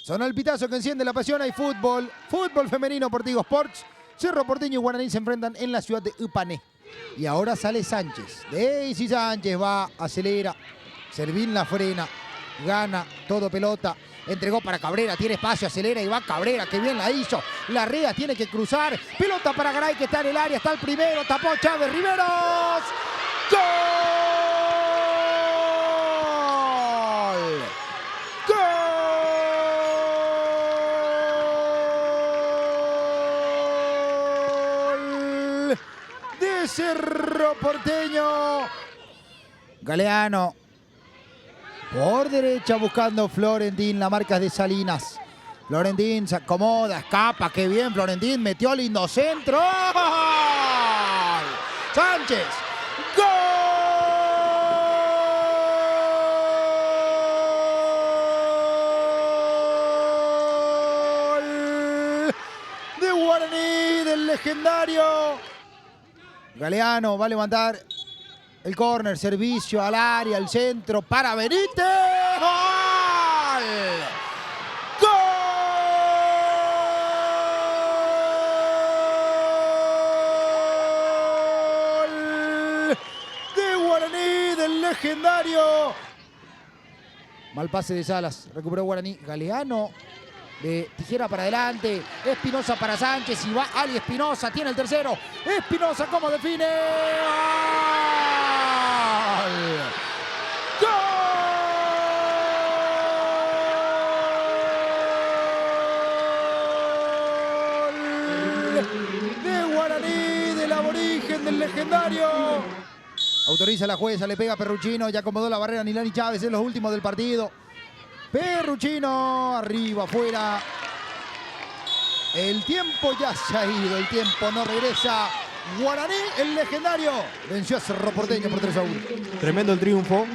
Sonó el pitazo que enciende la pasión. Hay fútbol. Fútbol femenino por Tigo Sports. Cerro Porteño y Guaraní se enfrentan en la ciudad de Upané. Y ahora sale Sánchez. Daisy Sánchez va, acelera. Servín la frena. Gana todo pelota. Entregó para Cabrera, tiene espacio, acelera y va Cabrera, que bien la hizo. Larrea tiene que cruzar. Pelota para Garay, que está en el área, está el primero. Tapó Chávez Riveros. ¡Gol! ¡Gol! De Cerro Porteño. Galeano. Por derecha buscando Florentín, la marca es de Salinas. Florentín se acomoda, escapa, qué bien Florentín, metió lindo centro. ¡Gol! Sánchez. ¡Gol! De Guaraní, del legendario. Galeano va a levantar el córner, servicio al área, al centro, para Benítez. ¡Gol! ¡Gol! De Guaraní, del legendario. Mal pase de Salas, recuperó Guaraní. Galeano de tijera para adelante. Espinosa para Sánchez y va Ali Espinosa, tiene el tercero. Espinosa, ¿cómo define? De Guaraní, del aborigen, del legendario. Autoriza la jueza, le pega a Perruchino, ya acomodó la barrera Nilani Chávez en los últimos del partido. Perruchino, arriba, afuera. El tiempo ya se ha ido, el tiempo no regresa. Guaraní, el legendario, venció a Cerro Porteño por 3-1. Tremendo el triunfo.